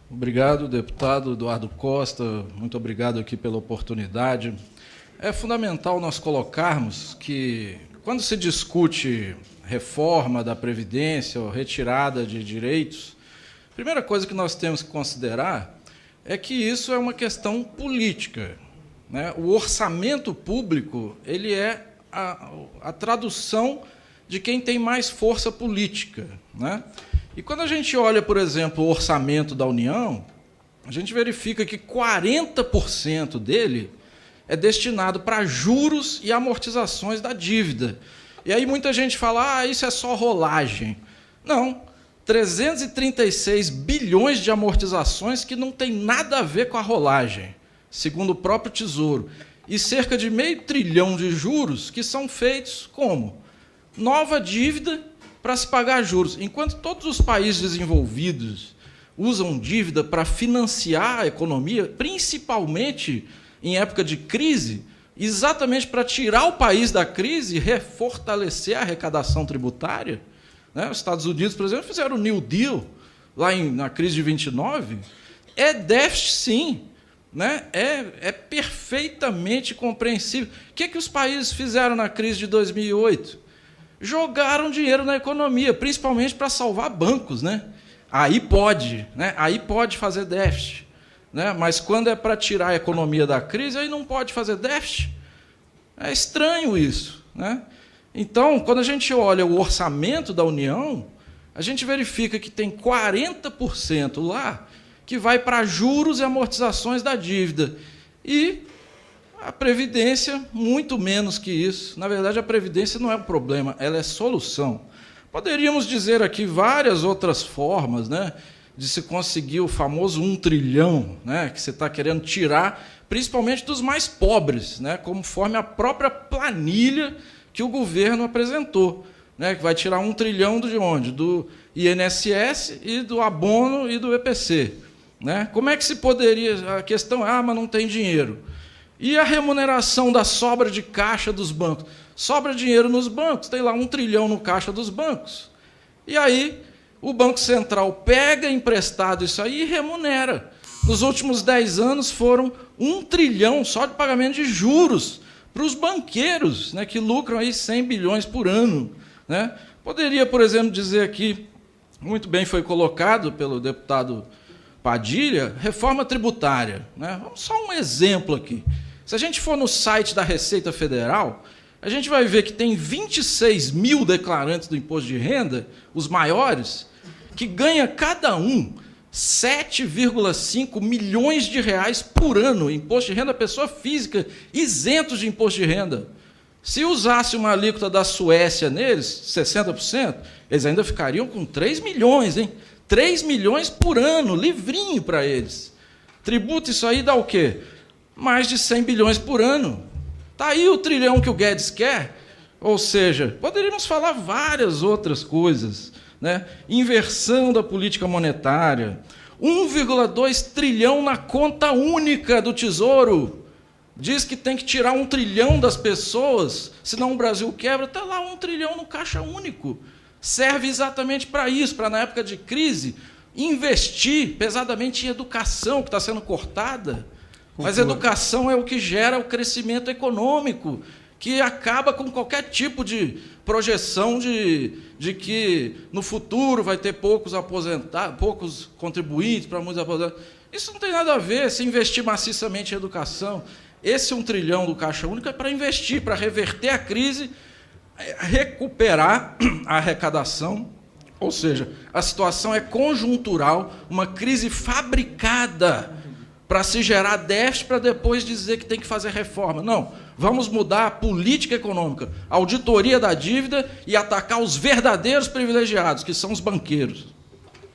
Obrigado, deputado Eduardo Costa. Muito obrigado aqui pela oportunidade. É fundamental nós colocarmos que, quando se discute reforma da Previdência ou retirada de direitos, a primeira coisa que nós temos que considerar é que isso é uma questão política, né? O orçamento público ele é a tradução de quem tem mais força política, né? E quando a gente olha, por exemplo, o orçamento da União, a gente verifica que 40% dele é destinado para juros e amortizações da dívida. E aí muita gente fala, isso é só rolagem. Não, 336 bilhões de amortizações que não tem nada a ver com a rolagem, segundo o próprio Tesouro. E cerca de meio trilhão de juros que são feitos como? Nova dívida para se pagar juros. Enquanto todos os países desenvolvidos usam dívida para financiar a economia, principalmente em época de crise, exatamente para tirar o país da crise e refortalecer a arrecadação tributária, né? Os Estados Unidos, por exemplo, fizeram o New Deal lá na crise de 29, é déficit, sim, né? É perfeitamente compreensível. O que os países fizeram na crise de 2008? Jogaram dinheiro na economia, principalmente para salvar bancos, né? Aí pode, né? Aí pode fazer déficit, né? Mas quando é para tirar a economia da crise, aí não pode fazer déficit. É estranho isso, né? Então, quando a gente olha o orçamento da União, a gente verifica que tem 40% lá que vai para juros e amortizações da dívida. E a Previdência, muito menos que isso. Na verdade, a Previdência não é um problema, ela é solução. Poderíamos dizer aqui várias outras formas, né, de se conseguir o famoso 1 trilhão, né, que você está querendo tirar, principalmente dos mais pobres, né, conforme a própria planilha que o governo apresentou, né, que vai tirar 1 trilhão de onde? Do INSS e do abono e do EPC. Né? Como é que se poderia... A questão é, mas não tem dinheiro. E a remuneração da sobra de caixa dos bancos? Sobra dinheiro nos bancos, tem lá 1 trilhão no caixa dos bancos. E aí o Banco Central pega emprestado isso aí e remunera. Nos últimos 10 anos foram 1 trilhão só de pagamento de juros para os banqueiros, né, que lucram aí 100 bilhões por ano. Né? Poderia, por exemplo, dizer aqui, muito bem foi colocado pelo deputado Padilha, reforma tributária. Né? Vamos só um exemplo aqui. Se a gente for no site da Receita Federal, a gente vai ver que tem 26 mil declarantes do imposto de renda, os maiores, que ganha cada um 7,5 milhões de reais por ano, imposto de renda pessoa física, isentos de imposto de renda. Se usasse uma alíquota da Suécia neles, 60%, eles ainda ficariam com 3 milhões, hein? 3 milhões por ano, livrinho para eles. Tributo isso aí dá o quê? Mais de 100 bilhões por ano. Está aí o trilhão que o Guedes quer. Ou seja, poderíamos falar várias outras coisas. Né? Inversão da política monetária. 1,2 trilhão na conta única do Tesouro. Diz que tem que tirar 1 trilhão das pessoas, senão o Brasil quebra. Está lá 1 trilhão no caixa único. Serve exatamente para isso, para, na época de crise, investir pesadamente em educação, que está sendo cortada. Mas educação é o que gera o crescimento econômico, que acaba com qualquer tipo de projeção de que no futuro vai ter poucos aposentados, poucos contribuintes para muitos aposentados. Isso não tem nada a ver se investir maciçamente em educação. Esse 1 trilhão do Caixa Único é para investir, para reverter a crise, recuperar a arrecadação. Ou seja, a situação é conjuntural, uma crise fabricada para se gerar déficit para depois dizer que tem que fazer reforma. Não, vamos mudar a política econômica, a auditoria da dívida e atacar os verdadeiros privilegiados, que são os banqueiros.